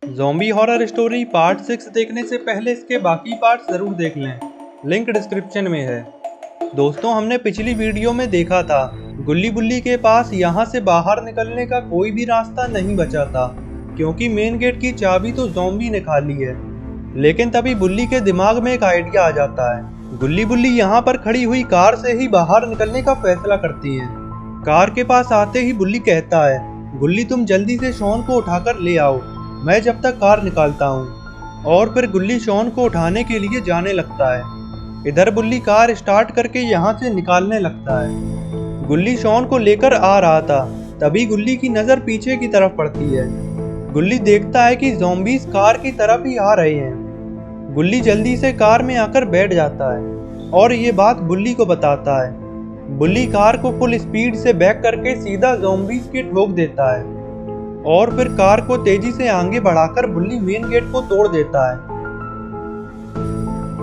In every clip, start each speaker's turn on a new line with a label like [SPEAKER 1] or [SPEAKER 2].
[SPEAKER 1] Zombie horror story part 6 देखने से पहले इसके बाकी पार्ट्स ज़रूर देख लें, लिंक डिस्क्रिप्शन में है। दोस्तों, हमने पिछली वीडियो में देखा था गुल्ली बुल्ली के पास यहाँ से बाहर निकलने का कोई भी रास्ता नहीं बचा था, क्योंकि मेन गेट की चाबी तो ज़ॉम्बी ने खा ली है। लेकिन तभी बुल्ली के दिमाग में एक आइडिया आ जाता है। गुल्ली बुल्ली यहाँ पर खड़ी हुई कार से ही बाहर निकलने का फैसला करती है। कार के पास आते ही बुल्ली कहता है, गुल्ली तुम जल्दी से शॉन को उठाकर ले आओ, मैं जब तक कार निकालता हूँ। और फिर गुल्ली शॉन को उठाने के लिए जाने लगता है। इधर बुल्ली कार स्टार्ट करके यहाँ से निकालने लगता है। गुल्ली शॉन को लेकर आ रहा था, तभी गुल्ली की नज़र पीछे की तरफ पड़ती है। गुल्ली देखता है कि ज़ॉम्बीज़ कार की तरफ ही आ रहे हैं। गुल्ली जल्दी से कार में आकर बैठ जाता है और ये बात बुल्ली को बताता है। बुल्ली कार को फुल स्पीड से बैक करके सीधा ज़ॉम्बीज़ के ठोक देता है और फिर कार को तेजी से आगे बढ़ाकर बुल्ली मेन गेट को तोड़ देता है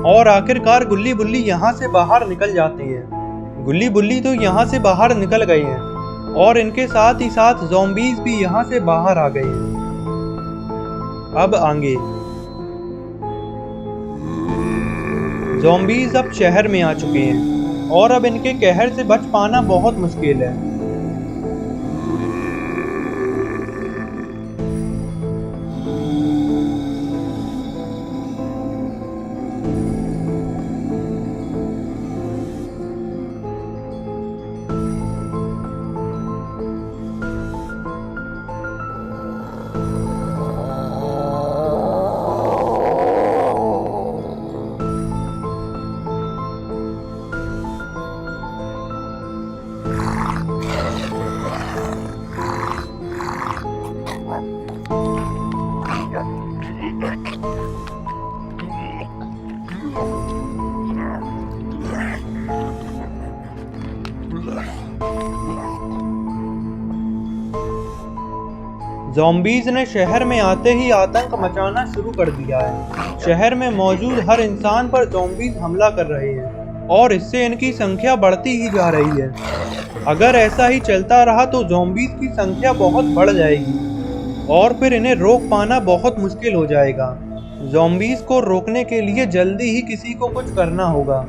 [SPEAKER 1] और आखिरकार गुल्ली बुल्ली यहाँ से बाहर निकल जाती है। गुल्ली बुल्ली तो यहाँ से बाहर निकल गए हैं और इनके साथ ही साथ ज़ॉम्बीज़ भी यहाँ से बाहर आ गए हैं। अब आगे ज़ॉम्बीज़ अब शहर में आ चुके हैं और अब इनके कहर से बच पाना बहुत मुश्किल है। ज़ॉम्बीज़ ने शहर में आते ही आतंक मचाना शुरू कर दिया है। शहर में मौजूद हर इंसान पर ज़ॉम्बीज़ हमला कर रहे हैं और इससे इनकी संख्या बढ़ती ही जा रही है। अगर ऐसा ही चलता रहा तो ज़ॉम्बीज़ की संख्या बहुत बढ़ जाएगी और फिर इन्हें रोक पाना बहुत मुश्किल हो जाएगा। ज़ॉम्बीज़ को रोकने के लिए जल्दी ही किसी को कुछ करना होगा।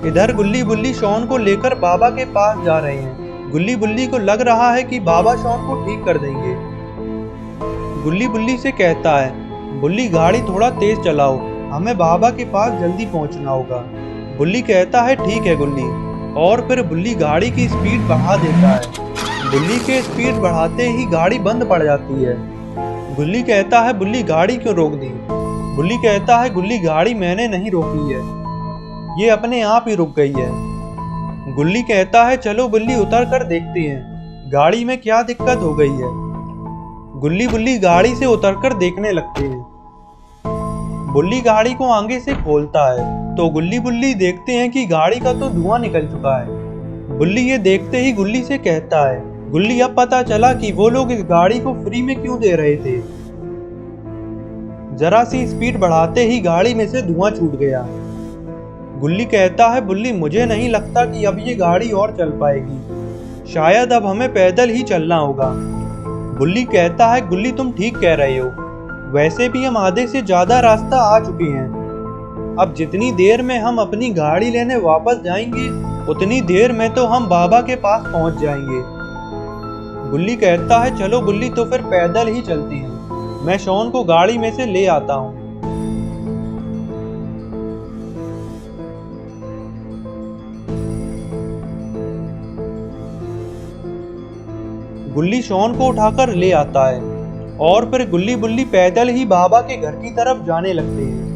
[SPEAKER 1] इधर गुल्ली बुल्ली शॉन को लेकर बाबा के पास जा रहे हैं। गुल्ली बुल्ली को लग रहा है कि बाबा शॉन को ठीक कर देंगे। गुल्ली बुल्ली से कहता है, बुल्ली गाड़ी थोड़ा तेज चलाओ, हमें बाबा के पास जल्दी पहुंचना होगा। बुल्ली कहता है ठीक है गुल्ली, और फिर बुल्ली गाड़ी की स्पीड बढ़ा देता है। बुल्ली के स्पीड बढ़ाते ही गाड़ी बंद पड़ जाती है। गुल्ली कहता है, बुल्ली गाड़ी क्यों रोक दी? बुल्ली कहता है, गुल्ली गाड़ी मैंने नहीं रोकी है, ये अपने आप ही रुक गई है। गुल्ली कहता है, चलो बुल्ली उतर कर देखते हैं गाड़ी में क्या दिक्कत हो गई है। गुल्ली बुल्ली गाड़ी से उतरकर देखने लगते हैं। बुल्ली गाड़ी को आगे से खोलता है तो गुल्ली बुल्ली देखते हैं कि गाड़ी का तो धुआं निकल चुका है। बुल्ली ये देखते ही गुल्ली से कहता है, गुल्ली अब पता चला कि वो लोग इस गाड़ी को फ्री में क्यों दे रहे थे। जरा सी स्पीड बढ़ाते ही गाड़ी में से धुआं छूट गया। गुल्ली कहता है, बुल्ली मुझे नहीं लगता कि अब ये गाड़ी और चल पाएगी, शायद अब हमें पैदल ही चलना होगा। बुल्ली कहता है, गुल्ली तुम ठीक कह रहे हो, वैसे भी हम आधे से ज़्यादा रास्ता आ चुके हैं। अब जितनी देर में हम अपनी गाड़ी लेने वापस जाएंगे उतनी देर में तो हम बाबा के पास पहुंच जाएंगे। गुल्ली कहता है, चलो बुल्ली तो फिर पैदल ही चलती हैं, मैं शॉन को गाड़ी में से ले आता हूँ। गुल्ली शॉन को उठाकर ले आता है और फिर गुल्ली बुल्ली पैदल ही बाबा के घर की तरफ जाने लगते हैं।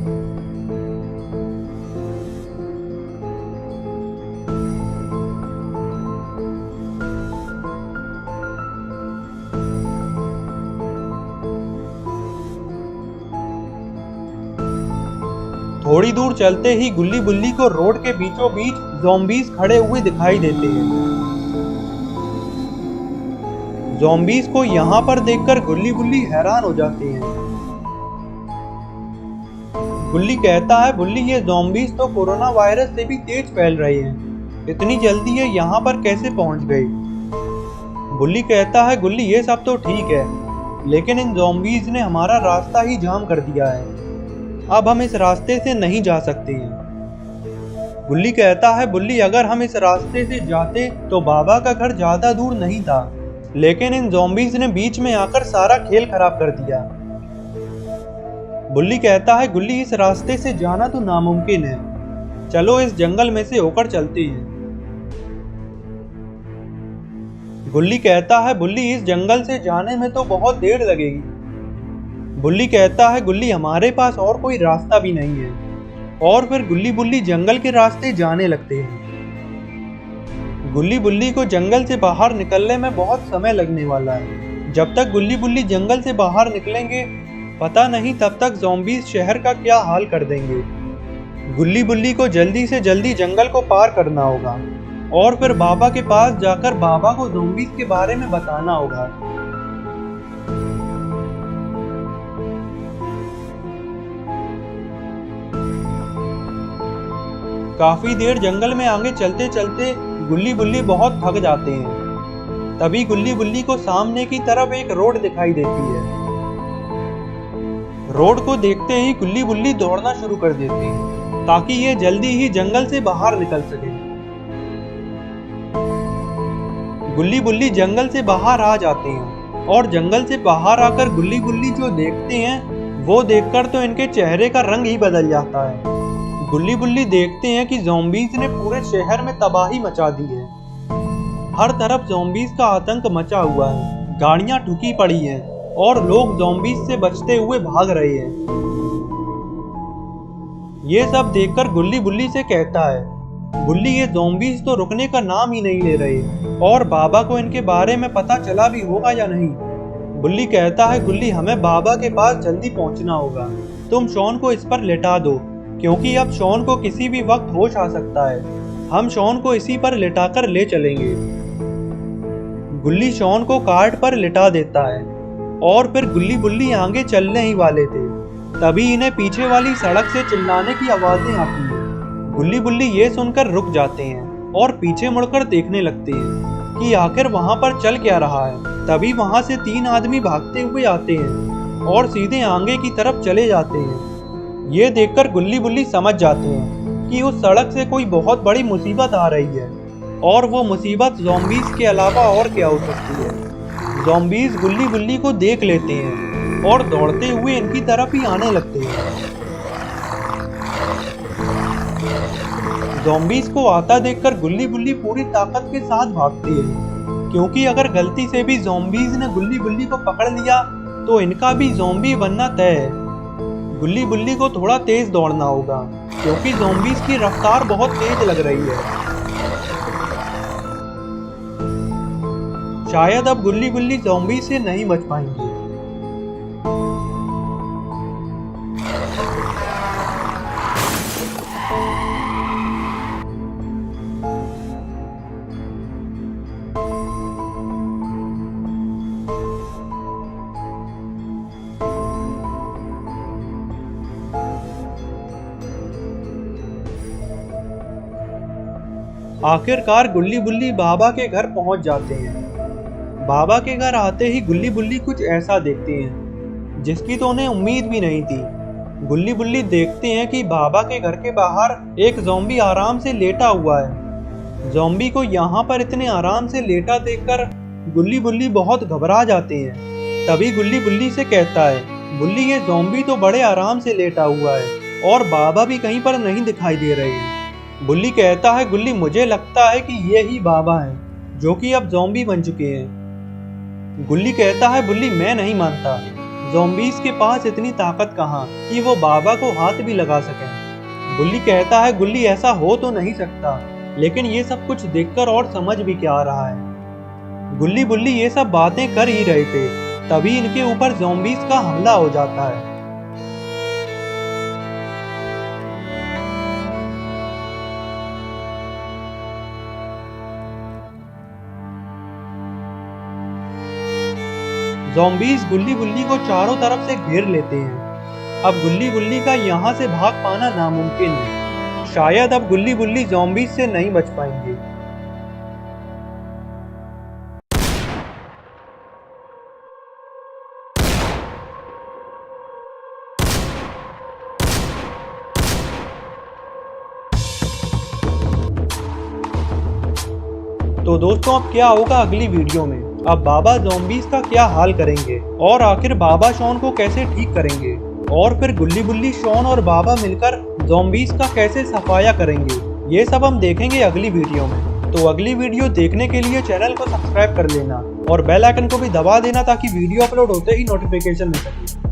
[SPEAKER 1] थोड़ी दूर चलते ही गुल्ली बुल्ली को रोड के बीचों बीच ज़ॉम्बीज़ खड़े हुए दिखाई देते हैं। ज़ॉम्बीज़ को यहाँ पर देखकर गुल्ली बुल्ली हैरान हो जाते हैं। गुल्ली कहता है, बुल्ली ये ज़ॉम्बीज़ तो कोरोना वायरस से भी तेज फैल रहे हैं, इतनी जल्दी ये यहाँ पर कैसे पहुँच गई? बुल्ली कहता है, गुल्ली ये सब तो ठीक है, लेकिन इन ज़ॉम्बीज़ ने हमारा रास्ता ही जाम कर दिया है, अब हम इस रास्ते से नहीं जा सकते हैं। गुल्ली कहता है, बुल्ली अगर हम इस रास्ते से जाते तो बाबा का घर ज्यादा दूर नहीं था, लेकिन इन ज़ॉम्बीज़ ने बीच में आकर सारा खेल खराब कर दिया। बुल्ली कहता है, गुल्ली इस रास्ते से जाना तो नामुमकिन है, चलो इस जंगल में से होकर चलते हैं। गुल्ली कहता है, बुल्ली इस जंगल से जाने में तो बहुत देर लगेगी। बुल्ली कहता है, गुल्ली हमारे पास और कोई रास्ता भी नहीं है। और फिर गुल्ली बुल्ली जंगल के रास्ते जाने लगते हैं। गुल्ली बुल्ली को जंगल से बाहर निकलने में बहुत समय लगने वाला है। जब तक गुल्ली बुल्ली जंगल से बाहर निकलेंगे पता नहीं तब तक ज़ॉम्बीज़ शहर का क्या हाल कर देंगे। गुल्ली बुल्ली को जल्दी से जल्दी जंगल को पार करना होगा और फिर बाबा के पास जाकर बाबा को ज़ॉम्बीज़ के बारे में बताना होगा। काफी देर जंगल में आगे चलते चलते गुल्ली बुल्ली बहुत थक जाते हैं। तभी गुल्ली बुल्ली को सामने की तरफ एक रोड दिखाई देती है। रोड को देखते ही गुल्ली बुल्ली दौड़ना शुरू कर देती है ताकि ये जल्दी ही जंगल से बाहर निकल सके। गुल्ली बुल्ली जंगल से बाहर आ जाते हैं और जंगल से बाहर आकर गुल्ली बुल्ली जो देखते हैं वो देखकर तो इनके चेहरे का रंग ही बदल जाता है। गुल्ली बुल्ली देखते हैं कि ज़ॉम्बीज़ ने पूरे शहर में तबाही मचा दी है। हर तरफ ज़ॉम्बीज़ का आतंक मचा हुआ है, गाड़ियां ठुकी पड़ी हैं और लोग ज़ॉम्बीज़ से बचते हुए भाग रहे हैं। ये सब देखकर गुल्ली बुल्ली से कहता है, बुल्ली ये ज़ॉम्बीज़ तो रुकने का नाम ही नहीं ले रहे और बाबा को इनके बारे में पता चला भी होगा या नहीं। बुल्ली कहता है, गुल्ली हमें बाबा के पास जल्दी पहुंचना होगा, तुम शॉन को इस पर लेटा दो क्योंकि अब शॉन को किसी भी वक्त होश आ सकता है। हम शॉन को इसी पर लिटाकर ले चलेंगे। गुल्ली शॉन को कार्ट पर लिटा देता है और फिर गुल्ली बुल्ली आगे चलने ही वाले थे, तभी इन्हें पीछे वाली सड़क से चिल्लाने की आवाजें आती हैं। गुल्ली बुल्ली ये सुनकर रुक जाते हैं और पीछे मुड़कर देखने लगते हैं कि आखिर वहां पर चल क्या रहा है। तभी वहां से 3 आदमी भागते हुए आते हैं और सीधे आगे की तरफ चले जाते हैं। ये देखकर गुल्ली बुल्ली समझ जाते हैं कि उस सड़क से कोई बहुत बड़ी मुसीबत आ रही है और वो मुसीबत ज़ॉम्बीज़ के अलावा और क्या हो सकती है। ज़ॉम्बीज़ गुल्ली बुल्ली को देख लेते हैं और दौड़ते हुए इनकी तरफ ही आने लगते हैं। ज़ॉम्बीज़ को आता देखकर गुल्ली बुल्ली पूरी ताकत के साथ भागती है क्योंकि अगर गलती से भी ज़ॉम्बीज़ ने गुल्ली बुल्ली को पकड़ लिया तो इनका भी ज़ॉम्बी बनना तय है। गुल्ली बुल्ली को थोड़ा तेज दौड़ना होगा क्योंकि ज़ॉम्बीज़ की रफ्तार बहुत तेज लग रही है। शायद अब गुल्ली बुल्ली ज़ॉम्बी से नहीं बच पाएंगे। आखिरकार गुल्ली बुल्ली बाबा के घर पहुंच जाते हैं। बाबा के घर आते ही गुल्ली बुल्ली कुछ ऐसा देखते हैं जिसकी तो उन्हें उम्मीद भी नहीं थी। गुल्ली बुल्ली देखते हैं कि बाबा के घर के बाहर एक ज़ॉम्बी आराम से लेटा हुआ है। ज़ॉम्बी को यहाँ पर इतने आराम से लेटा देखकर गुल्ली बुल्ली बहुत घबरा जाते हैं। तभी गुल्ली बुल्ली से कहता है, बुल्ली ये ज़ॉम्बी तो बड़े आराम से लेटा हुआ है और बाबा भी कहीं पर नहीं दिखाई दे रहे हैं। बुल्ली कहता है, गुल्ली मुझे लगता है कि ये ही बाबा हैं जो कि अब ज़ॉम्बी बन चुके हैं। गुल्ली कहता है बुल्ली मैं नहीं मानता, ज़ॉम्बीज़ के पास इतनी ताकत कहाँ कि वो बाबा को हाथ भी लगा सकें। बुल्ली कहता है गुल्ली ऐसा हो तो नहीं सकता, लेकिन ये सब कुछ देखकर और समझ भी क्या आ रहा है। गुल्ली बुल्ली ये सब बातें कर ही रहे थे, तभी इनके ऊपर ज़ॉम्बीज़ का हमला हो जाता है। ज़ॉम्बीज़ गुल्ली बुल्ली को चारों तरफ से घेर लेते हैं। अब गुल्ली बुल्ली का यहाँ से भाग पाना नामुमकिन है। शायद अब गुल्ली बुल्ली ज़ॉम्बीज़ से नहीं बच पाएंगे। तो दोस्तों अब क्या होगा अगली वीडियो में? अब बाबा ज़ॉम्बीज़ का क्या हाल करेंगे और आखिर बाबा शॉन को कैसे ठीक करेंगे, और फिर गुल्ली बुल्ली शॉन और बाबा मिलकर ज़ॉम्बीज़ का कैसे सफाया करेंगे, ये सब हम देखेंगे अगली वीडियो में। तो अगली वीडियो देखने के लिए चैनल को सब्सक्राइब कर लेना और बेल आइकन को भी दबा देना ताकि वीडियो अपलोड होते ही नोटिफिकेशन मिल सके।